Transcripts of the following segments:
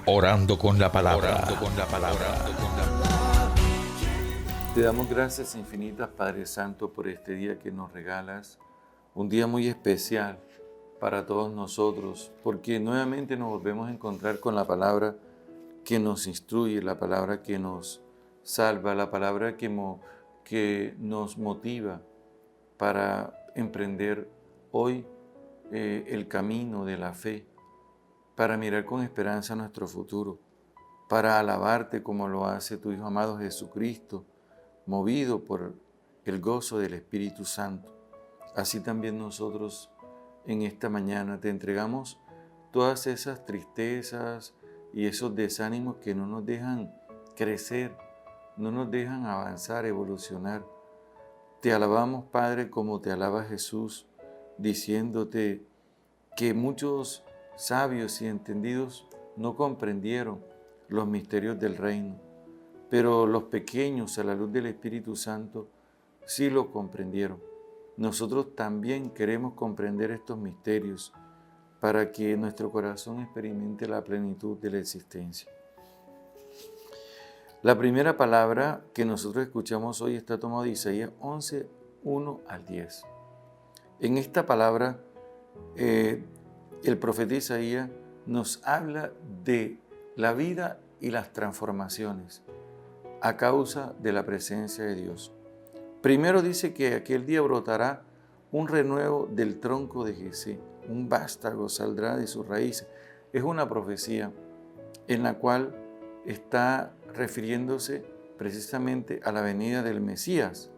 Orando con la palabra. Te damos gracias infinitas, Padre Santo, por este día que nos regalas, un día muy especial para todos nosotros, porque nuevamente nos volvemos a encontrar con la palabra que nos instruye, la palabra que nos salva, la palabra que nos motiva para emprender hoy el camino de la fe, para mirar con esperanza nuestro futuro, para alabarte como lo hace tu Hijo amado Jesucristo, movido por el gozo del Espíritu Santo. Así también nosotros en esta mañana te entregamos todas esas tristezas y esos desánimos que no nos dejan crecer, no nos dejan avanzar, evolucionar. Te alabamos, Padre, como te alaba Jesús, diciéndote que muchos sabios y entendidos no comprendieron los misterios del reino, pero los pequeños a la luz del Espíritu Santo sí lo comprendieron. Nosotros también queremos comprender estos misterios para que nuestro corazón experimente la plenitud de la existencia. La primera palabra que nosotros escuchamos hoy está tomada de Isaías 11, 1 al 10. En esta palabra, el profeta Isaías nos habla de la vida y las transformaciones a causa de la presencia de Dios. Primero dice que aquel día brotará un renuevo del tronco de Jesé, un vástago saldrá de sus raíces. Es una profecía en la cual está refiriéndose precisamente a la venida del Mesías.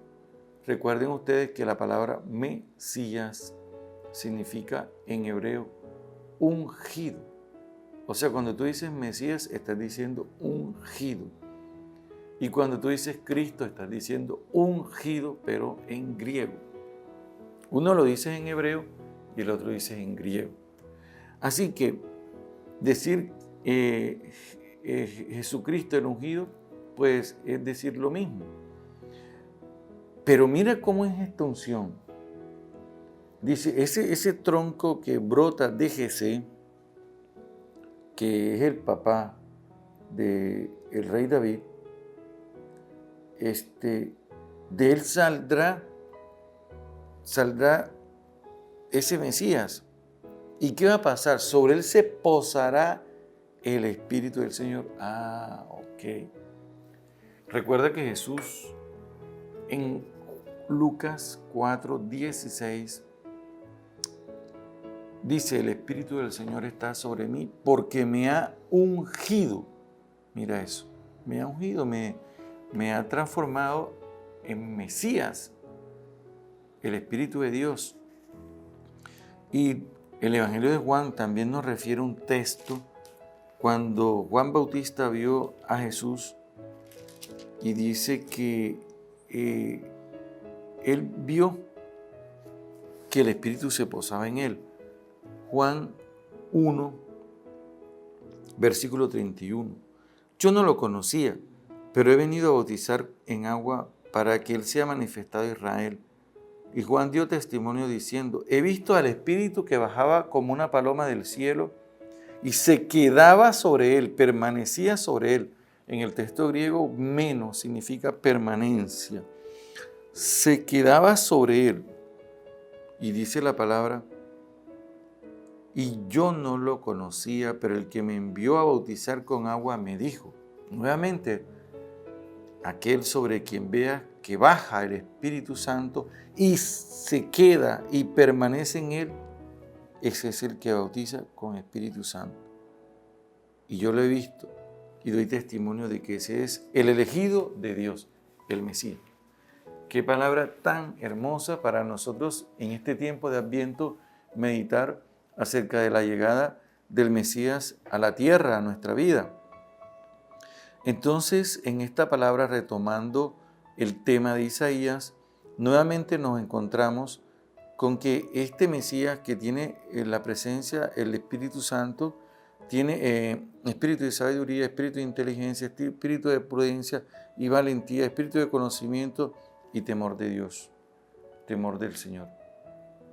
Recuerden ustedes que la palabra Mesías significa en hebreo ungido. O sea, cuando tú dices Mesías, estás diciendo ungido. Y cuando tú dices Cristo, estás diciendo ungido, pero en griego. Uno lo dice en hebreo y el otro dice en griego. Así que decir Jesucristo el ungido, pues es decir lo mismo. Pero mira cómo es esta unción. Dice, ese tronco que brota de Jesé, que es el papá del rey David, de él saldrá ese Mesías. ¿Y qué va a pasar? Sobre él se posará el Espíritu del Señor. Ok. Recuerda que Jesús en Lucas 4:16 dice, el Espíritu del Señor está sobre mí porque me ha ungido. Mira eso, me ha ungido, me ha transformado en Mesías, el Espíritu de Dios. Y el Evangelio de Juan también nos refiere a un texto cuando Juan Bautista vio a Jesús y dice que él vio que el Espíritu se posaba en él. Juan 1, versículo 31. Yo no lo conocía, pero he venido a bautizar en agua para que Él sea manifestado a Israel. Y Juan dio testimonio diciendo, he visto al Espíritu que bajaba como una paloma del cielo y se quedaba sobre Él, permanecía sobre Él. En el texto griego, menos significa permanencia. Se quedaba sobre Él. Y dice la palabra, y yo no lo conocía, pero el que me envió a bautizar con agua me dijo, nuevamente, aquel sobre quien vea que baja el Espíritu Santo y se queda y permanece en él, ese es el que bautiza con Espíritu Santo. Y yo lo he visto y doy testimonio de que ese es el elegido de Dios, el Mesías. Qué palabra tan hermosa para nosotros en este tiempo de Adviento meditar acerca de la llegada del Mesías a la tierra, a nuestra vida. Entonces, en esta palabra, retomando el tema de Isaías, nuevamente nos encontramos con que este Mesías que tiene la presencia, el Espíritu Santo, tiene espíritu de sabiduría, espíritu de inteligencia, espíritu de prudencia y valentía, espíritu de conocimiento y temor de Dios, temor del Señor.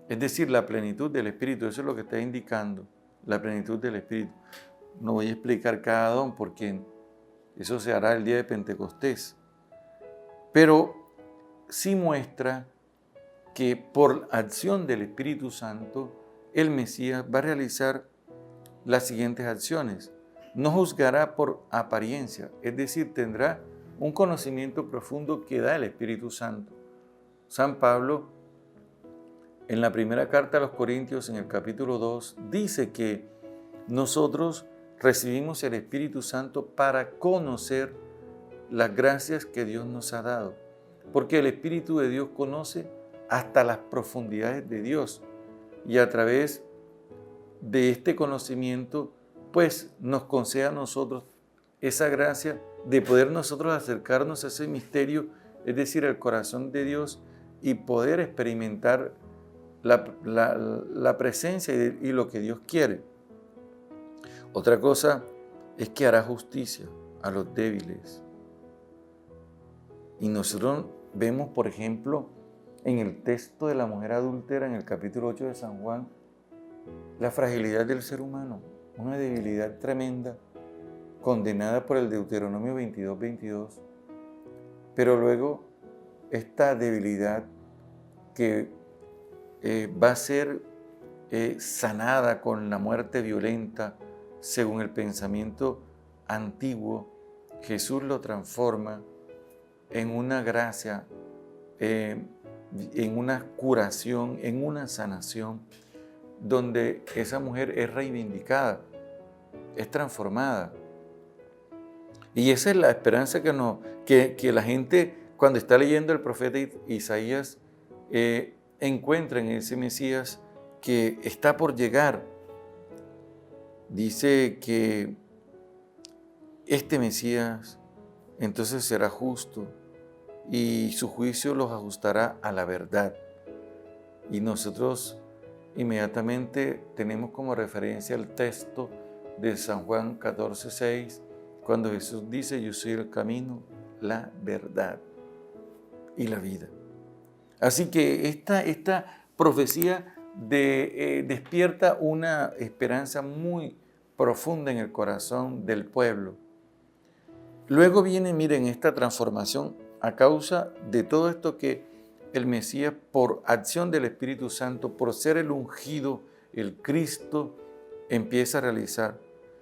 Es decir, la plenitud del Espíritu, eso es lo que está indicando, la plenitud del Espíritu. No voy a explicar cada don porque eso se hará el día de Pentecostés. Pero sí muestra que por acción del Espíritu Santo, el Mesías va a realizar las siguientes acciones. No juzgará por apariencia, es decir, tendrá un conocimiento profundo que da el Espíritu Santo. San Pablo, en la primera carta a los Corintios, en el capítulo 2, dice que nosotros recibimos el Espíritu Santo para conocer las gracias que Dios nos ha dado, porque el Espíritu de Dios conoce hasta las profundidades de Dios y a través de este conocimiento, pues nos concede a nosotros esa gracia de poder nosotros acercarnos a ese misterio, es decir, al corazón de Dios y poder experimentar la presencia y lo que Dios quiere. Otra cosa es que hará justicia a los débiles. Y nosotros vemos, por ejemplo, en el texto de la mujer adúltera, en el capítulo 8 de San Juan, la fragilidad del ser humano, una debilidad tremenda, condenada por el Deuteronomio 22:22. Pero luego, esta debilidad que va a ser sanada con la muerte violenta, según el pensamiento antiguo, Jesús lo transforma en una gracia, en una curación, en una sanación, donde esa mujer es reivindicada, es transformada. Y esa es la esperanza que la gente, cuando está leyendo el profeta Isaías, encuentra en ese Mesías que está por llegar. Dice que este Mesías entonces será justo y su juicio los ajustará a la verdad. Y nosotros inmediatamente tenemos como referencia el texto de San Juan 14:6, cuando Jesús dice: yo soy el camino, la verdad y la vida. Así que esta profecía despierta una esperanza muy profunda en el corazón del pueblo. Luego viene, miren, esta transformación a causa de todo esto que el Mesías, por acción del Espíritu Santo, por ser el ungido, el Cristo, empieza a realizar.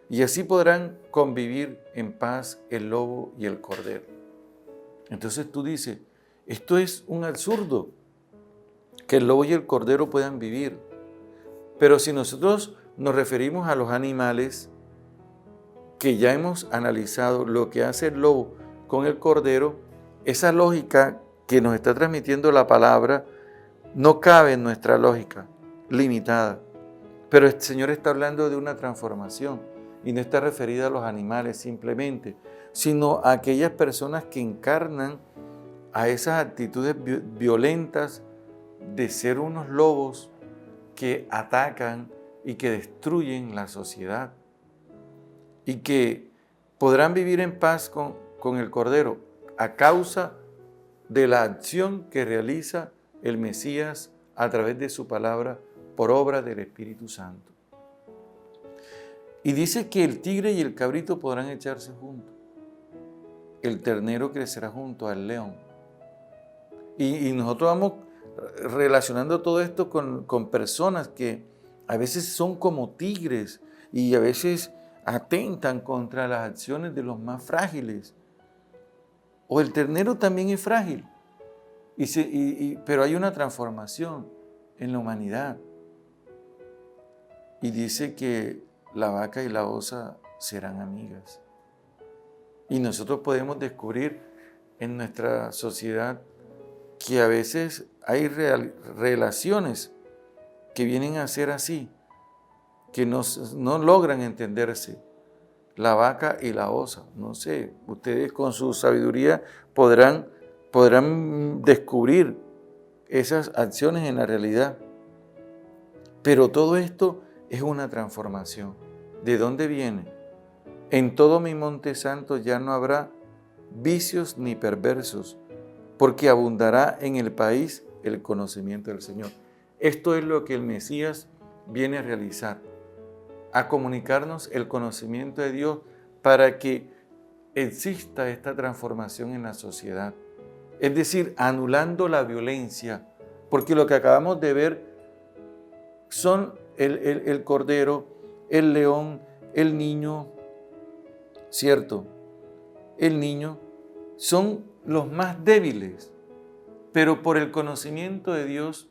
Y así podrán convivir en paz el lobo y el cordero. Entonces tú dices, esto es un absurdo, que el lobo y el cordero puedan vivir. Pero si nosotros nos referimos a los animales, que ya hemos analizado lo que hace el lobo con el cordero, esa lógica que nos está transmitiendo la palabra no cabe en nuestra lógica limitada. Pero el Señor está hablando de una transformación y no está referida a los animales simplemente, sino a aquellas personas que encarnan a esas actitudes violentas de ser unos lobos que atacan y que destruyen la sociedad y que podrán vivir en paz con el Cordero a causa de la acción que realiza el Mesías a través de su palabra por obra del Espíritu Santo. Y dice que el tigre y el cabrito podrán echarse juntos. El ternero crecerá junto al león. Y nosotros vamos relacionando todo esto con personas que a veces son como tigres y a veces atentan contra las acciones de los más frágiles. O el ternero también es frágil, pero hay una transformación en la humanidad. Y dice que la vaca y la osa serán amigas. Y nosotros podemos descubrir en nuestra sociedad que a veces hay relaciones que vienen a ser así, que no logran entenderse. La vaca y la osa, no sé, ustedes con su sabiduría podrán descubrir esas acciones en la realidad. Pero todo esto es una transformación. ¿De dónde viene? En todo mi monte santo ya no habrá vicios ni perversos, porque abundará en el país el conocimiento del Señor. Esto es lo que el Mesías viene a realizar. a comunicarnos el conocimiento de Dios para que exista esta transformación en la sociedad. Es decir, anulando la violencia, porque lo que acabamos de ver son el cordero, el león, el niño, ¿cierto? El niño son los más débiles, pero por el conocimiento de Dios,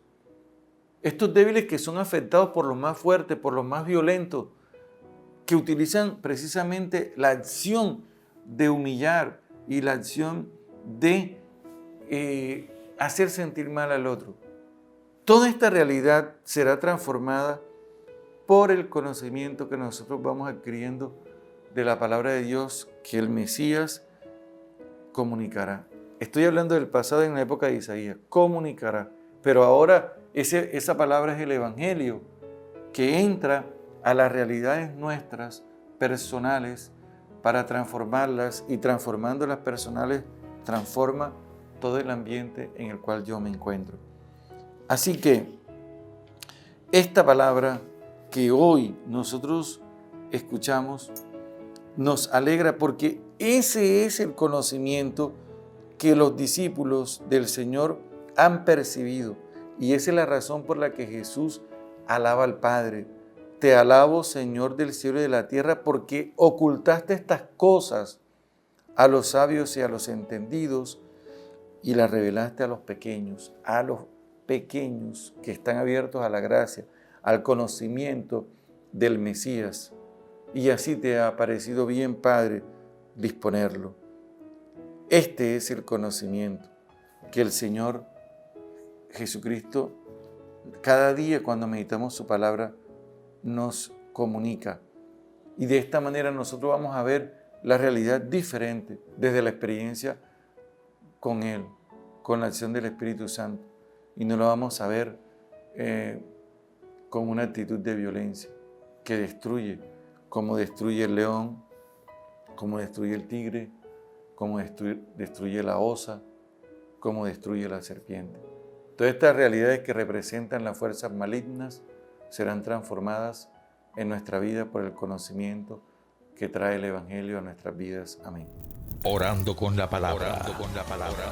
estos débiles que son afectados por los más fuertes, por los más violentos, que utilizan precisamente la acción de humillar y la acción de hacer sentir mal al otro. Toda esta realidad será transformada por el conocimiento que nosotros vamos adquiriendo de la palabra de Dios que el Mesías comunicará. Estoy hablando del pasado en la época de Isaías, comunicará. Pero ahora esa palabra es el Evangelio que entra a las realidades nuestras, personales, para transformarlas, y transformando las personales transforma todo el ambiente en el cual yo me encuentro. Así que esta palabra que hoy nosotros escuchamos nos alegra porque ese es el conocimiento que los discípulos del Señor han percibido, y esa es la razón por la que Jesús alaba al Padre. Te alabo, Señor del cielo y de la tierra, porque ocultaste estas cosas a los sabios y a los entendidos y las revelaste a los pequeños que están abiertos a la gracia, al conocimiento del Mesías. Y así te ha parecido bien, Padre, disponerlo. Este es el conocimiento que el Señor Jesucristo, cada día cuando meditamos su palabra, nos comunica. Y de esta manera nosotros vamos a ver la realidad diferente desde la experiencia con Él, con la acción del Espíritu Santo. Y no lo vamos a ver con una actitud de violencia que destruye, como destruye el león, como destruye el tigre, como destruye la osa, como destruye la serpiente. Todas estas realidades que representan las fuerzas malignas serán transformadas en nuestra vida por el conocimiento que trae el Evangelio a nuestras vidas. Amén. Orando con la palabra. Orando con la palabra.